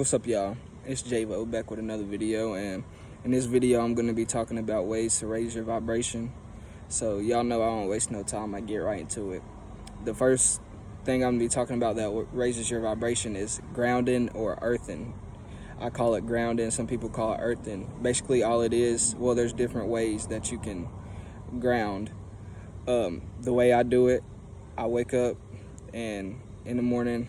What's up, y'all? It's Javo back with another video, and in this video I'm going to be talking about ways to raise your vibration. So y'all know I don't waste no time, I get right into it. The first thing I'm going to be talking about that raises your vibration is grounding or earthing. I call it grounding, some people call it earthing. Basically all it is, well, there's different ways that you can ground. The way I do it, I wake up and in the morning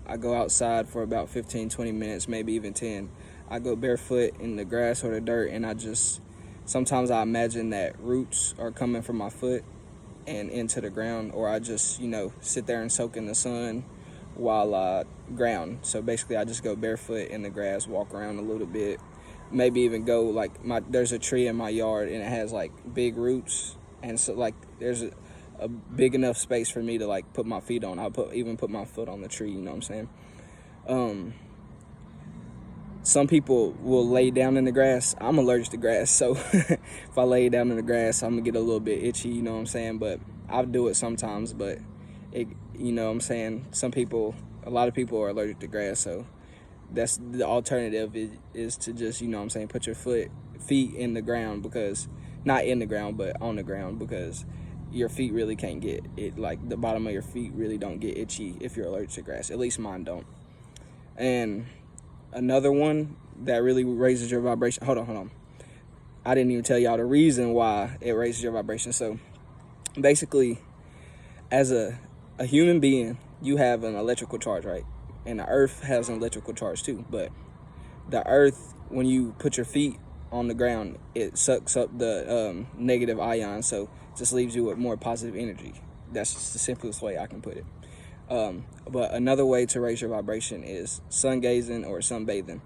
I go outside for about 15-20 minutes, maybe even 10. I go barefoot in the grass or the dirt, and sometimes I imagine that roots are coming from my foot and into the ground, or I just sit there and soak in the sun while I ground. So basically I just go barefoot in the grass, walk around a little bit, maybe even go there's a tree in my yard and it has like big roots, and so like there's a big enough space for me to like put my feet on. I'll even put my foot on the tree, you know what I'm saying? Some people will lay down in the grass. I'm allergic to grass, so if I lay down in the grass, I'm gonna get a little bit itchy, you know what I'm saying? But I'll do it sometimes, but you know what I'm saying? A lot of people are allergic to grass, so that's the alternative is to just, you know what I'm saying, put your feet in the ground, because not in the ground, but on the ground, because your feet really can't get it, like the bottom of your feet really don't get itchy if you're allergic to grass. At least mine don't. And another one that really raises your vibration, hold on, I didn't even tell y'all the reason why it raises your vibration. So basically, as a human being, you have an electrical charge, right? And the earth has an electrical charge too, but the earth, when you put your feet on the ground, it sucks up the negative ions, so it just leaves you with more positive energy. That's just the simplest way I can put it. But another way to raise your vibration is sun gazing or sunbathing.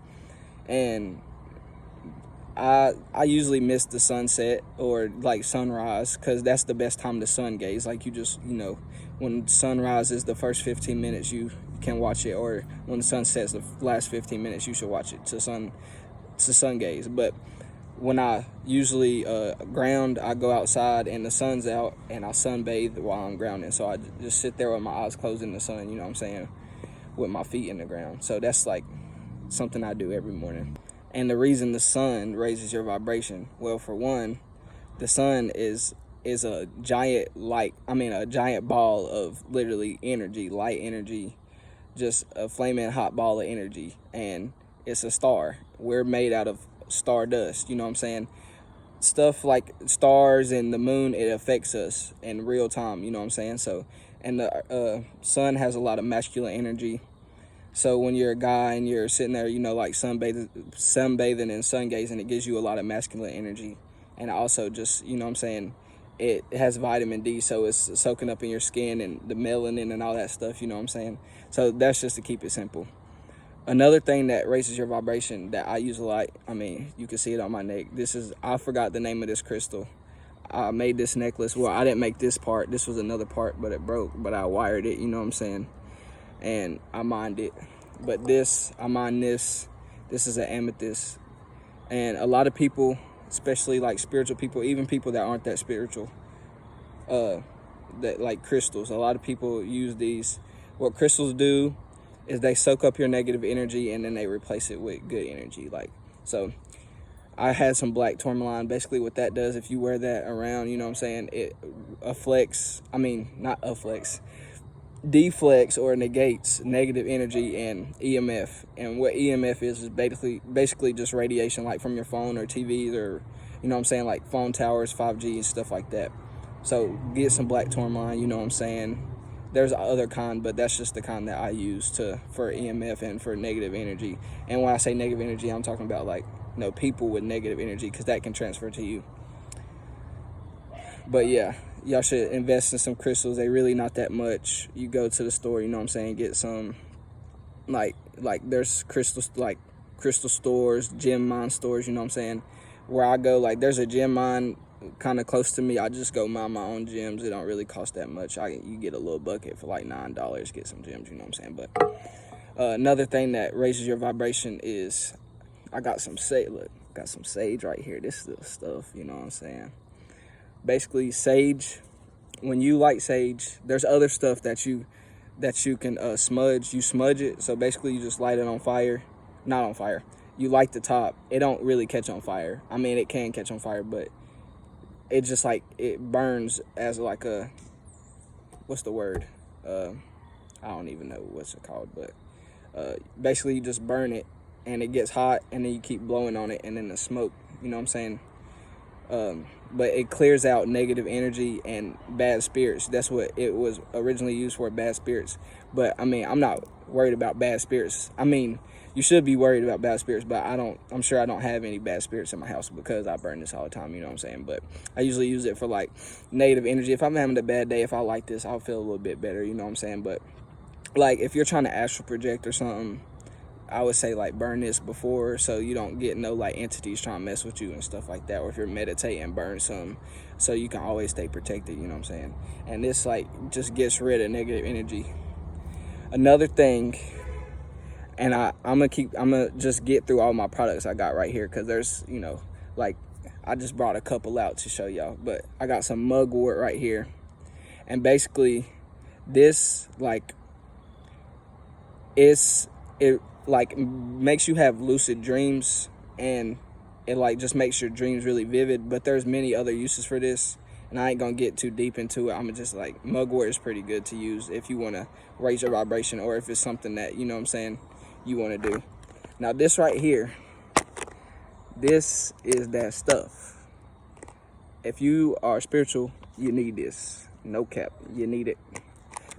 And I usually miss the sunset or like sunrise, because that's the best time to sun gaze. Like you just, when sunrise is the first 15 minutes, you can watch it, or when the sun sets the last 15 minutes, you should watch it to sun gaze. But when I usually ground, I go outside and the sun's out and I sunbathe while I'm grounding. So I just sit there with my eyes closed in the sun, you know what I'm saying, with my feet in the ground. So that's like something I do every morning. And the reason the sun raises your vibration, well, for one, the sun is a giant a giant ball of literally energy, light energy, just a flaming hot ball of energy, and it's a star. We're made out of stardust, you know what I'm saying? Stuff like stars and the moon, it affects us in real time, you know what I'm saying? So, and the sun has a lot of masculine energy. So when you're a guy and you're sitting there, like sunbathing and sun gazing, it gives you a lot of masculine energy. And also just, you know what I'm saying, it has vitamin D, so it's soaking up in your skin and the melanin and all that stuff, you know what I'm saying? So that's just to keep it simple. Another thing that raises your vibration that I use a lot, you can see it on my neck. I forgot the name of this crystal. I made this necklace. Well, I didn't make this part. This was another part, but it broke. But I wired it, you know what I'm saying? And I mined it. But I mined this. This is an amethyst. And a lot of people, especially like spiritual people, even people that aren't that spiritual, that like crystals, a lot of people use these. What crystals do is they soak up your negative energy and then they replace it with good energy. So I had some black tourmaline. Basically what that does, if you wear that around, you know what I'm saying, it deflects or negates negative energy and EMF. And what EMF is basically just radiation, like from your phone or TVs, or, you know what I'm saying, like phone towers, 5G and stuff like that. So get some black tourmaline, you know what I'm saying. There's other kind, but that's just the kind that I use for EMF and for negative energy. And when I say negative energy, I'm talking about people with negative energy, because that can transfer to you. But yeah, y'all should invest in some crystals. They really not that much. You go to the store, you know what I'm saying, get some, like there's crystals, like crystal stores, gem mine stores, you know what I'm saying. Where I go, there's a gem mine kind of close to me. I just go mine my own gems. It don't really cost that much. You get a little bucket for like $9, get some gems, you know what I'm saying. But another thing that raises your vibration is, I got some sage. Look, got some sage right here. This is the stuff, you know what I'm saying. Basically, sage, when you light sage, there's other stuff that you can smudge. You smudge it, so basically you just light it on fire not on fire. You light the top, it don't really catch on fire. I mean, it can catch on fire, but it just like it burns as like a, what's the word? I don't even know what's it called, but basically you just burn it and it gets hot, and then you keep blowing on it, and then the smoke, you know what I'm saying? But it clears out negative energy and bad spirits. That's what it was originally used for, bad spirits. But I mean, I'm not worried about bad spirits. I mean, you should be worried about bad spirits, but I'm sure I don't have any bad spirits in my house because I burn this all the time, you know what I'm saying? But I usually use it for like negative energy. If I'm having a bad day, if I like this, I'll feel a little bit better, you know what I'm saying? But like if you're trying to astral project or something, I would say like burn this before, so you don't get no like entities trying to mess with you and stuff like that. Or if you're meditating, burn some so you can always stay protected, you know what I'm saying? And this like just gets rid of negative energy. Another thing, and I'm gonna just get through all my products I got right here, because there's, you know, like I just brought a couple out to show y'all, but I got some mugwort right here. And basically this like it like makes you have lucid dreams, and it like just makes your dreams really vivid. But there's many other uses for this, and I ain't gonna get too deep into it. I'm just like, mugwort is pretty good to use if you want to raise your vibration, or if it's something that, you know what I'm saying, you want to do. Now this right here, this is that stuff. If you are spiritual, you need this. No cap, you need it.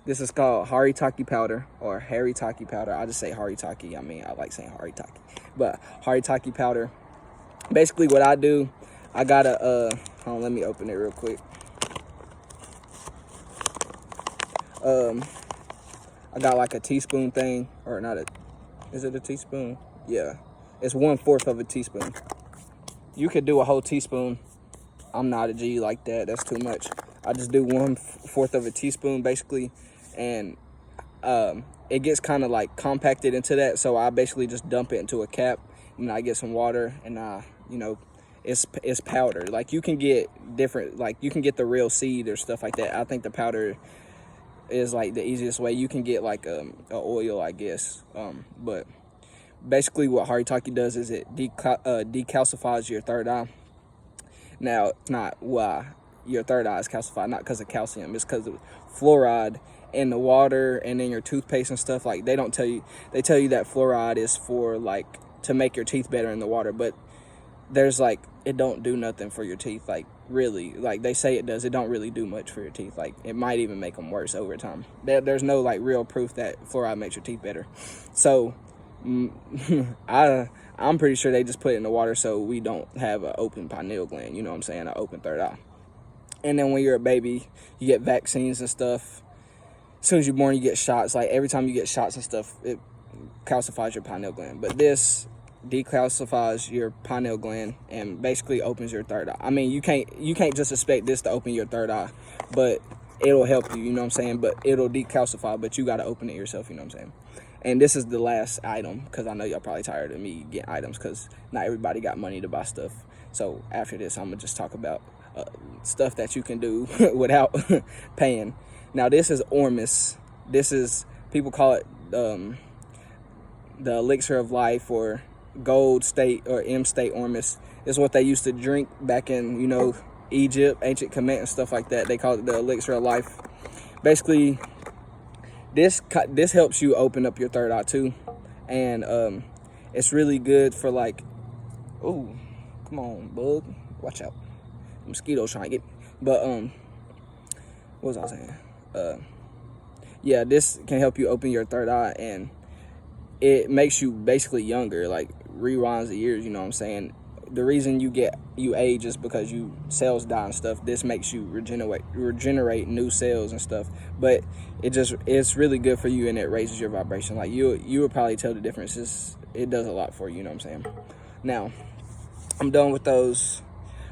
This is called Haritaki powder, or Haritaki powder. I just say Haritaki. I mean, I like saying Haritaki. But Haritaki powder. Basically what I do, I got a, hold on, let me open it real quick. I got like a teaspoon thing, or not a, is it a teaspoon? Yeah, it's 1/4 of a teaspoon. You could do a whole teaspoon. I'm not a G like that, that's too much. I just do 1/4 of a teaspoon basically, and it gets kind of like compacted into that, so I basically just dump it into a cap, and I get some water, and you know, it's powder. Like you can get different, like you can get the real seed or stuff like that. I think the powder is like the easiest way. You can get like a oil, I guess, but basically what Haritaki does is it decalcifies your third eye. Now, it's not why your third eye is calcified, not because of calcium. It's because of fluoride in the water and in your toothpaste and stuff. Like, they don't tell you, they tell you that fluoride is for like to make your teeth better in the water, but there's like, it don't do nothing for your teeth. Like, really, like they say it does, it don't really do much for your teeth. Like, it might even make them worse over time. There's no like real proof that fluoride makes your teeth better. So I'm pretty sure they just put it in the water so we don't have an open pineal gland, you know what I'm saying, an open third eye. And then when you're a baby, you get vaccines and stuff. As soon as you're born, you get shots. Like every time you get shots and stuff, it calcifies your pineal gland. But this decalcifies your pineal gland and basically opens your third eye. I mean, you can't just expect this to open your third eye, but it'll help you, you know what I'm saying? But it'll decalcify, but you got to open it yourself, you know what I'm saying? And this is the last item, because I know y'all probably tired of me getting items, because not everybody got money to buy stuff. So after this, I'm gonna just talk about stuff that you can do without paying. Now this is Ormus. This is, people call it the elixir of life, or gold state, or M state Ormus. This is what they used to drink back in, you know, Egypt, ancient Kemet and stuff like that. They call it the elixir of life. Basically, this helps you open up your third eye too, and it's really good for like, oh, come on, bug, watch out, mosquitoes trying to get me. But what was I saying? Yeah, this can help you open your third eye, and it makes you basically younger, like rewinds the years, you know what I'm saying? The reason you age is because you cells die and stuff. This makes you regenerate new cells and stuff. But it's really good for you, and it raises your vibration. Like you would probably tell the difference. It does a lot for you, you know what I'm saying? Now, I'm done with those.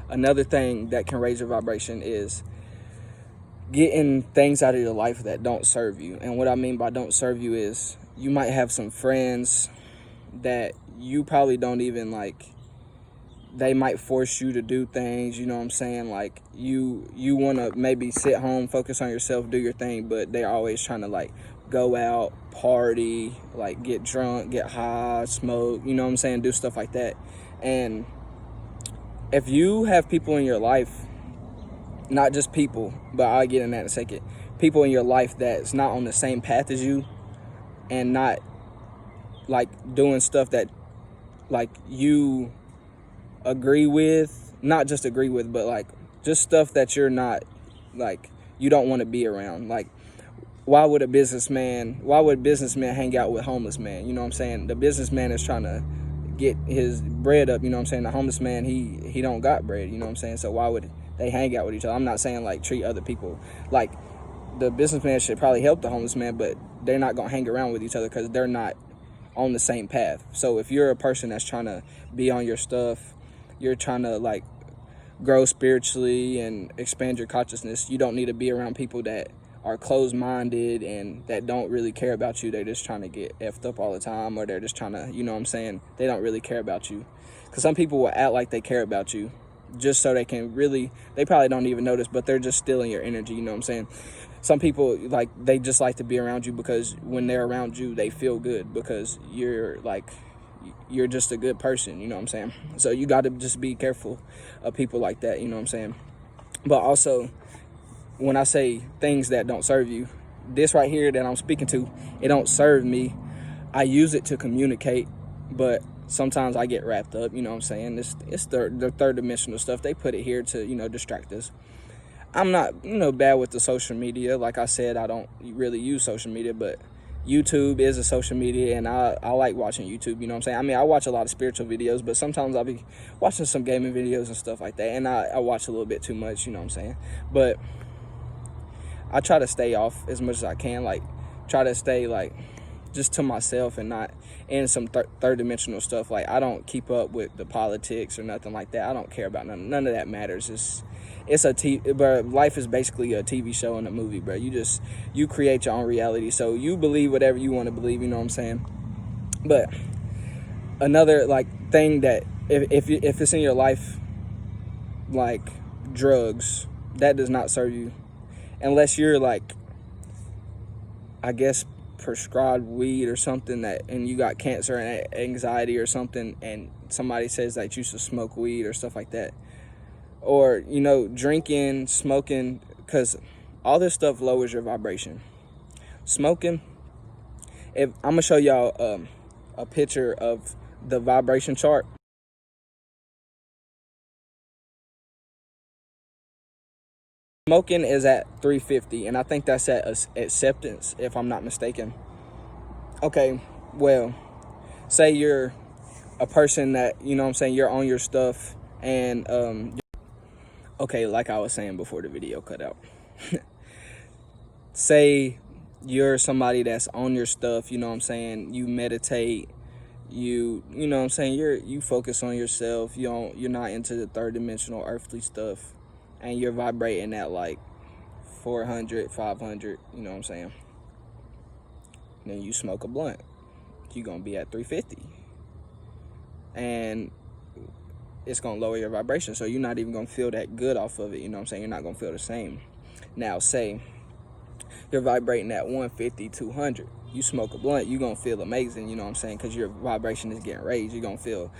Another thing that can raise your vibration is getting things out of your life that don't serve you. And what I mean by don't serve you is, you might have some friends that you probably don't even like. They might force you to do things, you know what I'm saying? Like you want to maybe sit home, focus on yourself, do your thing, but they're always trying to like go out, party, like get drunk, get high, smoke, you know what I'm saying, do stuff like that. And if you have people in your life, not just people, but I'll get in that in a second, people in your life that's not on the same path as you and not like doing stuff that like you agree with, not just agree with, but like just stuff that you're not, like, you don't want to be around. Like, why would businessmen hang out with homeless man? You know what I'm saying? The businessman is trying to get his bread up, you know what I'm saying? The homeless man, he don't got bread, you know what I'm saying? So why would they hang out with each other? I'm not saying like treat other people like, the businessman should probably help the homeless man, but they're not gonna hang around with each other because they're not on the same path. So if you're a person that's trying to be on your stuff, you're trying to like grow spiritually and expand your consciousness, you don't need to be around people that are closed-minded and that don't really care about you. They're just trying to get effed up all the time, or they're just trying to, you know what I'm saying, they don't really care about you. Because some people will act like they care about you just so they can really, they probably don't even notice, but they're just stealing your energy, you know what I'm saying? Some people, like, they just like to be around you because when they're around you, they feel good because you're just a good person, you know what I'm saying? So you got to just be careful of people like that, you know what I'm saying? But also, when I say things that don't serve you, this right here that I'm speaking to, it don't serve me. I use it to communicate, but sometimes I get wrapped up, you know what I'm saying? It's the third dimensional stuff. They put it here to, you know, distract us. I'm not, you know, bad with the social media. Like I said, I don't really use social media, but YouTube is a social media, and I like watching YouTube, you know what I'm saying? I mean, I watch a lot of spiritual videos, but sometimes I'll be watching some gaming videos and stuff like that, and I watch a little bit too much, you know what I'm saying? But I try to stay off as much as I can, like try to stay like just to myself and not in some third dimensional stuff. Like, I don't keep up with the politics or nothing like that. I don't care about none of that matters. But life is basically a TV show and a movie, bro. You create your own reality, so you believe whatever you want to believe, you know what I'm saying? But another like thing that if it's in your life, like drugs, that does not serve you unless you're like, I guess, prescribed weed or something, that and you got cancer and anxiety or something, and somebody says that you should smoke weed or stuff like that, or, you know, drinking, smoking, because all this stuff lowers your vibration. Smoking, if I'm gonna show y'all a picture of the vibration chart. Smoking is at 350, and I think that's at acceptance, if I'm not mistaken. Okay, well, say you're a person that, you know what I'm saying, you're on your stuff, and okay, like I was saying before the video cut out. Say you're somebody that's on your stuff, you know what I'm saying, you meditate, you know what I'm saying, you focus on yourself, you're not into the third dimensional earthly stuff, and you're vibrating at like 400, 500, you know what I'm saying. Then you smoke a blunt, you're gonna be at 350, and it's gonna lower your vibration, so you're not even gonna feel that good off of it, you know what I'm saying. You're not gonna feel the same. Now say you're vibrating at 150, 200, you smoke a blunt, you're gonna feel amazing, you know what I'm saying, because your vibration is getting raised. You're gonna feel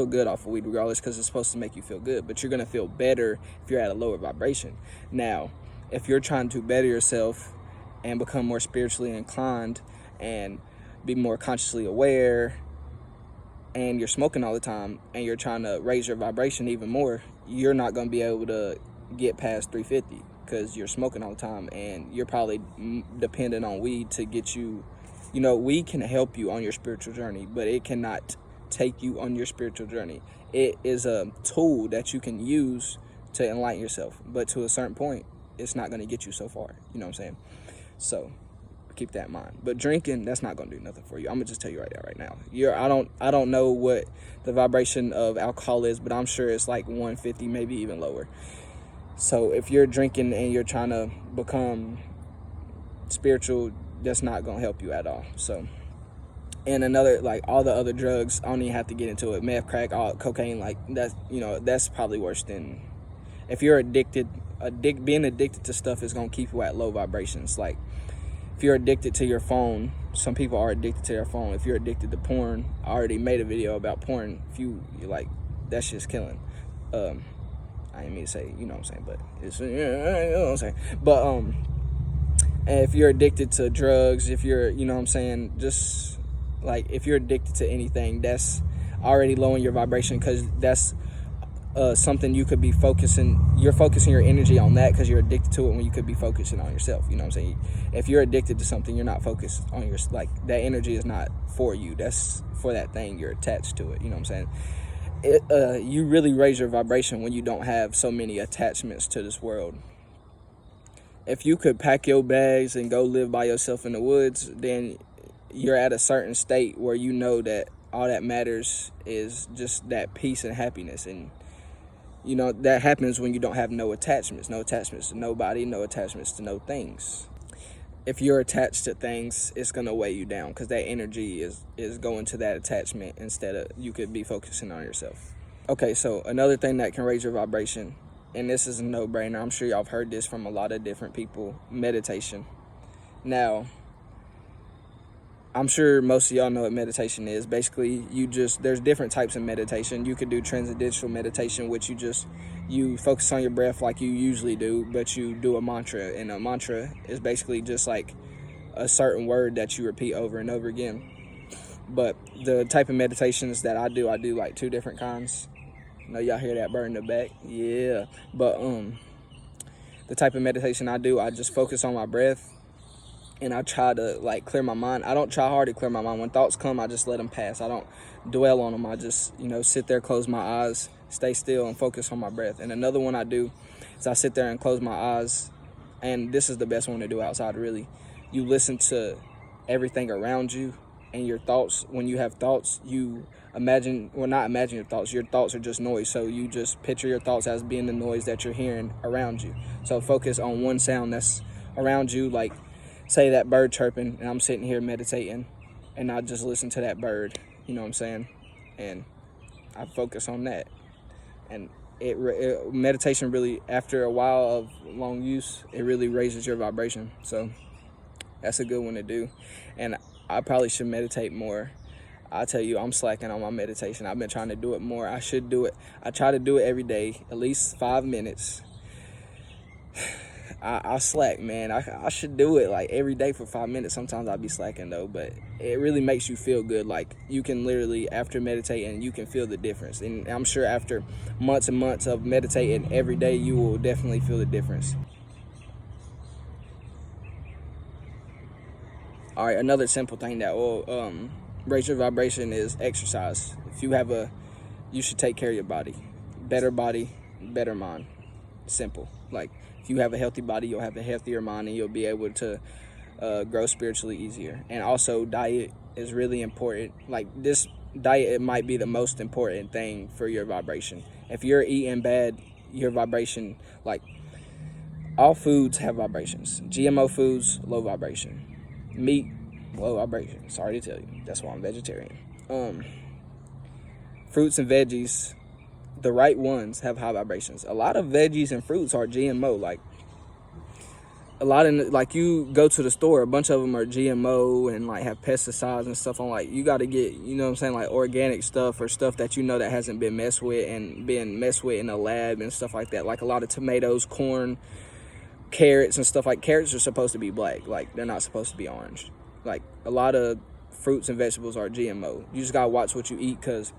good off of weed regardless, because it's supposed to make you feel good, but you're gonna feel better if you're at a lower vibration. Now, if you're trying to better yourself and become more spiritually inclined and be more consciously aware, and you're smoking all the time and you're trying to raise your vibration even more, you're not going to be able to get past 350 because you're smoking all the time, and you're probably dependent on weed to get you, you know, weed can help you on your spiritual journey, but it cannot take you on your spiritual journey. It is a tool that you can use to enlighten yourself, but to a certain point, it's not going to get you so far, you know what I'm saying? So keep that in mind. But drinking, that's not gonna do nothing for you. I'm gonna just tell you right now. I don't know what the vibration of alcohol is, but I'm sure it's like 150, maybe even lower. So if you're drinking and you're trying to become spiritual, that's not gonna help you at all. So, and another, like all the other drugs, I don't even have to get into it. Meth, crack, all cocaine, like that's, you know, that's probably worse than, if you're addicted, being addicted to stuff is gonna keep you at low vibrations. Like, if if you're addicted to your phone, some people are addicted to their phone. If you're addicted to porn, I already made a video about porn. If you like, that shit's killing. I didn't mean to say, you know what I'm saying, but it's, you know what I'm saying. But and if you're addicted to drugs, if you're, you know what I'm saying, just like if you're addicted to anything, that's already lowering your vibration, because that's something you could be focusing. You're focusing your energy on that because you're addicted to it, when you could be focusing on yourself. You know what I'm saying? If you're addicted to something, you're not focused on your, like, that energy is not for you. That's for that thing. You're attached to it. You know what I'm saying? You really raise your vibration when you don't have so many attachments to this world. If you could pack your bags and go live by yourself in the woods, then you're at a certain state where you know that all that matters is just that peace and happiness. And you know, that happens when you don't have no attachments to nobody, no attachments to no things. If you're attached to things, it's going to weigh you down, because that energy is going to that attachment instead of you could be focusing on yourself. Okay, so another thing that can raise your vibration, and this is a no-brainer, I'm sure y'all have heard this from a lot of different people: meditation. Now, I'm sure most of y'all know what meditation is. Basically, there's different types of meditation. You could do transcendental meditation, which you focus on your breath like you usually do, but you do a mantra. And a mantra is basically just like a certain word that you repeat over and over again. But the type of meditations that I do like 2 different kinds. I know y'all hear that bird in the back? Yeah. But the type of meditation I do, I just focus on my breath. And I try to, like, clear my mind. I don't try hard to clear my mind. When thoughts come, I just let them pass. I don't dwell on them. I just, sit there, close my eyes, stay still, and focus on my breath. And another one I do is I sit there and close my eyes. And this is the best one to do outside, really. You listen to everything around you and your thoughts. When you have thoughts, you imagine, well, not imagine your thoughts. Your thoughts are just noise. So you just picture your thoughts as being the noise that you're hearing around you. So focus on one sound that's around you, like, say that bird chirping, and I'm sitting here meditating, and I just listen to that bird, you know what I'm saying? And I focus on that. And meditation really, after a while of long use, it really raises your vibration. So that's a good one to do. And I probably should meditate more. I tell you, I'm slacking on my meditation. I've been trying to do it more. I should do it. I try to do it every day, at least 5 minutes. I slack, man. I should do it like every day for 5 minutes. Sometimes I'll be slacking though, but it really makes you feel good. Like, you can literally, after meditating, you can feel the difference. And I'm sure after months and months of meditating every day, you will definitely feel the difference. All right, another simple thing that will raise your vibration is exercise. You should take care of your body. Better body, better mind. Simple. Like, if you have a healthy body, you'll have a healthier mind, and you'll be able to grow spiritually easier. And also, diet is really important. Like, this diet, it might be the most important thing for your vibration. If you're eating bad, your vibration, like, all foods have vibrations. GMO foods, low vibration. Meat, low vibration. Sorry to tell you. That's why I'm vegetarian. Fruits and veggies, the right ones, have high vibrations. A lot of veggies and fruits are GMO. Like, you go to the store, a bunch of them are GMO and like have pesticides and stuff on. Like, you got to get, you know what I'm saying, like organic stuff, or stuff that you know that hasn't been messed with and been messed with in a lab and stuff like that. Like, a lot of tomatoes, corn, carrots and stuff. Like, carrots are supposed to be black. Like, they're not supposed to be orange. Like, a lot of fruits and vegetables are GMO. You just got to watch what you eat, because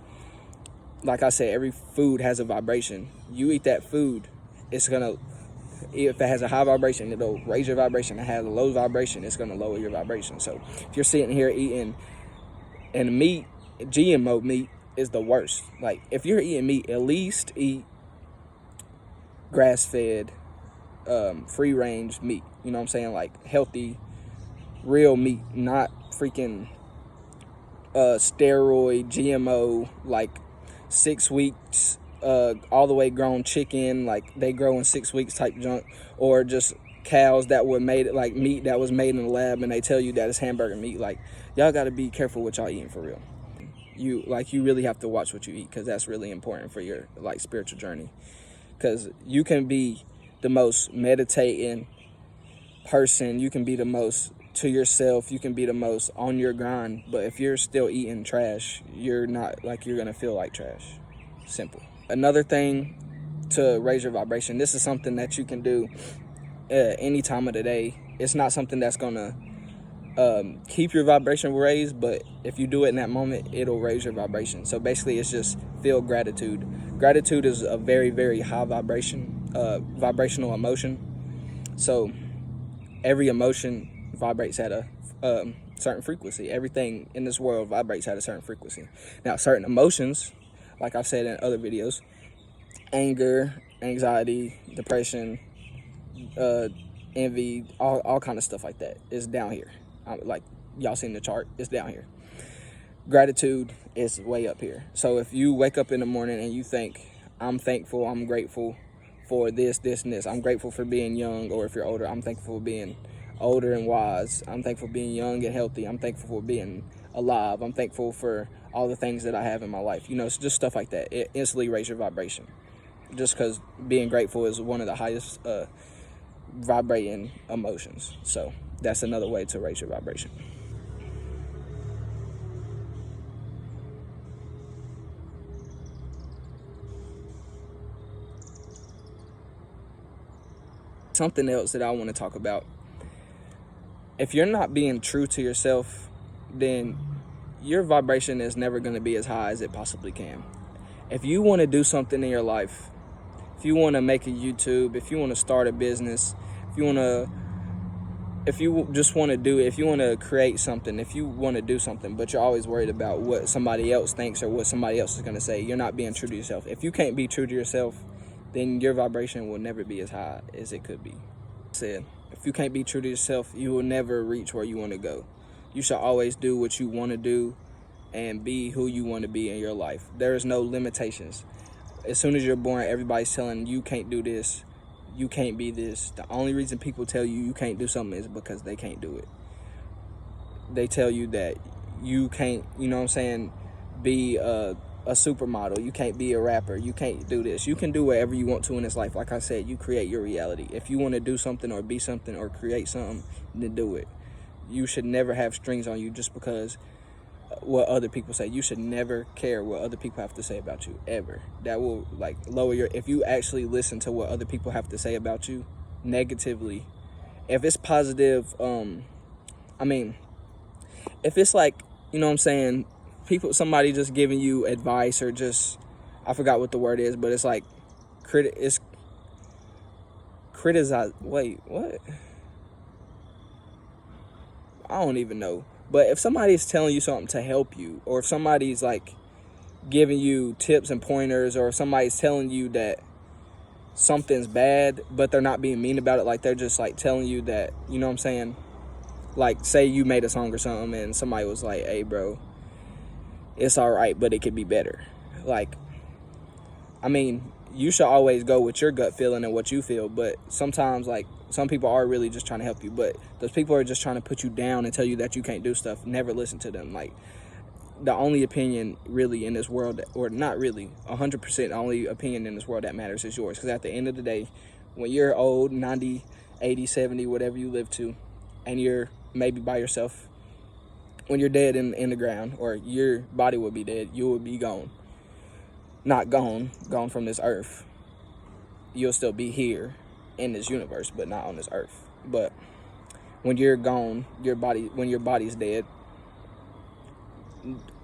like I said, every food has a vibration. You eat that food, if it has a high vibration, it'll raise your vibration. If it has a low vibration, it's going to lower your vibration. So if you're sitting here eating, and meat, GMO meat is the worst. Like, if you're eating meat, at least eat grass-fed, free-range meat. You know what I'm saying? Like, healthy, real meat, not freaking steroid, GMO, like 6 weeks, all the way grown chicken, like they grow in 6 weeks type junk, or just cows that were made, like meat that was made in the lab, and they tell you that it's hamburger meat. Like, y'all got to be careful what y'all eating for real. You really have to watch what you eat, because that's really important for your like spiritual journey. Because you can be the most meditating person, you can be the most to yourself, you can be the most on your grind, but if you're still eating trash, you're not, like, you're gonna feel like trash. Simple. Another thing to raise your vibration, this is something that you can do any time of the day. It's not something that's gonna keep your vibration raised, but if you do it in that moment, it'll raise your vibration. So basically, it's just feel gratitude. Gratitude is a very, very high vibrational emotion. So every emotion vibrates at a certain frequency. Everything in this world vibrates at a certain frequency. Now, certain emotions, like I've said in other videos, anger, anxiety, depression, envy, all kind of stuff like that is down here. Like y'all seen the chart, it's down here. Gratitude is way up here. So if you wake up in the morning and you think, I'm thankful, I'm grateful for this, and this. I'm grateful for being young, or if you're older, I'm thankful for being older and wise. I'm thankful for being young and healthy. I'm thankful for being alive. I'm thankful for all the things that I have in my life. You know, it's just stuff like that. It instantly raises your vibration. Just because being grateful is one of the highest vibrating emotions. So that's another way to raise your vibration. Something else that I want to talk about. If you're not being true to yourself, then your vibration is never going to be as high as it possibly can. If you want to do something in your life, if you want to make a YouTube, if you want to start a business, if you want to create something, if you want to do something, but you're always worried about what somebody else thinks or what somebody else is going to say, you're not being true to yourself. If you can't be true to yourself, then your vibration will never be as high as it could be. Said, if you can't be true to yourself, you will never reach where you want to go. You should always do what you want to do and be who you want to be in your life. There is no limitations. As soon as you're born, everybody's telling you can't do this, you can't be this. The only reason people tell you can't do something is because they can't do it. They tell you that you can't, you know what I'm saying, be a supermodel, you can't be a rapper, you can't do this. You can do whatever you want to in this life. Like I said, you create your reality. If you want to do something or be something or create something, then do it. You should never have strings on you just because what other people say. You should never care what other people have to say about you, ever. That will, like, lower your, if you actually listen to what other people have to say about you negatively, if it's positive, if it's like, you know what I'm saying, somebody just giving you advice, or just, I forgot what the word is, but it's like criticize. Wait, what? I don't even know. But if somebody's telling you something to help you, or if somebody's like giving you tips and pointers, or if somebody's telling you that something's bad, but they're not being mean about it, like they're just like telling you that, you know what I'm saying? Like, say you made a song or something and somebody was like, hey bro, it's all right, but it could be better. Like, I mean, you should always go with your gut feeling and what you feel, but sometimes, like, some people are really just trying to help you, but those people are just trying to put you down and tell you that you can't do stuff. Never listen to them. Like, the only opinion really in this world, or not really, 100% the only opinion in this world that matters is yours. Because at the end of the day, when you're old, 90, 80, 70, whatever you live to, and you're maybe by yourself, when you're dead in the ground, or your body will be dead, you will be gone. Not gone from this earth. You'll still be here in this universe, but not on this earth. But when you're gone, when your body's dead,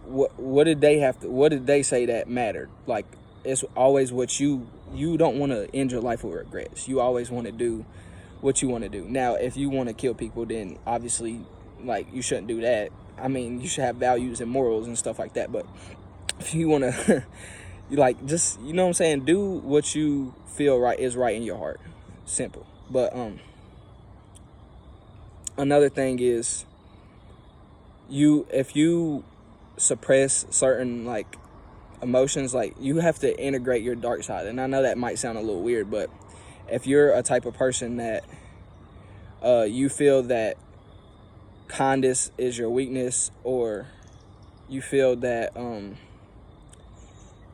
what did they say that mattered? Like, it's always what you don't want to end your life with regrets. You always want to do what you want to do. Now, if you want to kill people, then obviously, like, you shouldn't do that. I mean, you should have values and morals and stuff like that. But if you want to, like, just, you know what I'm saying, do what you feel is right in your heart. Simple. But another thing is, if you suppress certain, like, emotions, like, you have to integrate your dark side. And I know that might sound a little weird, but if you're a type of person that you feel that kindness is your weakness, or you feel that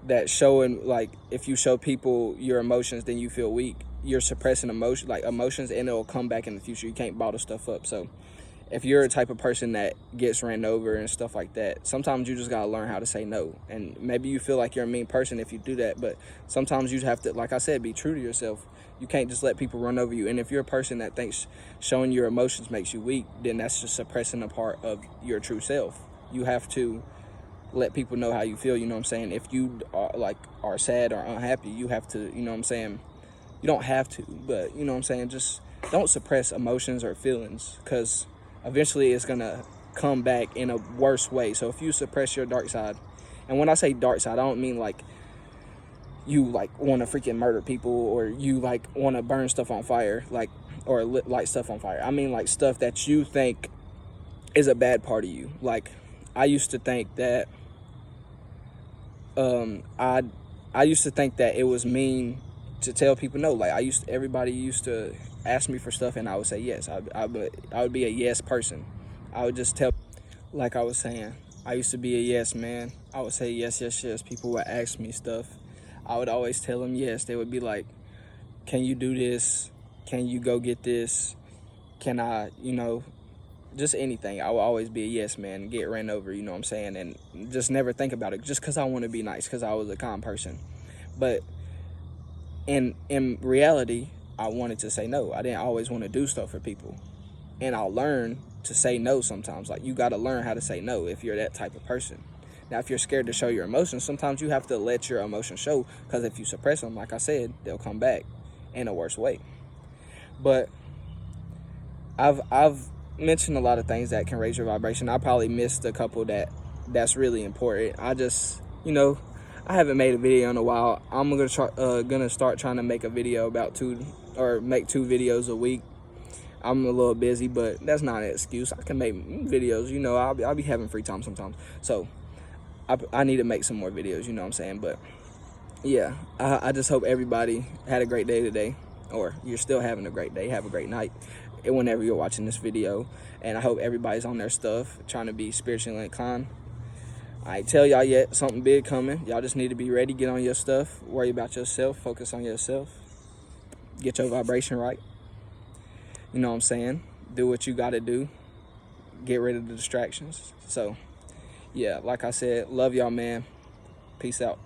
that showing, like, if you show people your emotions, then you feel weak, you're suppressing emotions, and it'll come back in the future. You can't bottle stuff up. So if you're a type of person that gets ran over and stuff like that, sometimes you just gotta learn how to say no. And maybe you feel like you're a mean person if you do that, but sometimes you have to, like I said, be true to yourself. You can't just let people run over you. And if you're a person that thinks showing your emotions makes you weak, then that's just suppressing a part of your true self. You have to let people know how you feel, you know what I'm saying? If you are sad or unhappy, you have to, you know what I'm saying? You don't have to, but you know what I'm saying? Just don't suppress emotions or feelings, because eventually it's gonna come back in a worse way. So if you suppress your dark side, and when I say dark side, I don't mean like you like want to freaking murder people, or you like want to burn stuff on fire, like, or light stuff on fire. I mean like stuff that you think is a bad part of you. Like I used to think that I used to think that it was mean to tell people no. Like everybody used to ask me for stuff and I would say yes. I would be a yes person. I would just tell, like I was saying, I used to be a yes man. I would say yes, yes, yes. People would ask me stuff. I would always tell them yes. They would be like, can you do this? Can you go get this? Can I, just anything. I will always be a yes man, get ran over, you know what I'm saying? And just never think about it just because I want to be nice, because I was a calm person. But in reality, I wanted to say no. I didn't always want to do stuff for people. And I'll learn to say no sometimes. Like, you got to learn how to say no if you're that type of person. Now, if you're scared to show your emotions, sometimes you have to let your emotions show, because if you suppress them, like I said, they'll come back in a worse way. But I've mentioned a lot of things that can raise your vibration. I probably missed a couple that's really important. I just, I haven't made a video in a while. I'm gonna start trying to make a video make 2 videos a week. I'm a little busy, but that's not an excuse. I can make videos. I'll be having free time sometimes. So I need to make some more videos. You know what I'm saying? But yeah, I just hope everybody had a great day today, or you're still having a great day. Have a great night whenever you're watching this video. And I hope everybody's on their stuff, trying to be spiritually inclined. I ain't tell y'all yet, something big coming. Y'all just need to be ready. Get on your stuff. Worry about yourself. Focus on yourself. Get your vibration right. You know what I'm saying? Do what you got to do. Get rid of the distractions. So, yeah, like I said, love y'all, man. Peace out.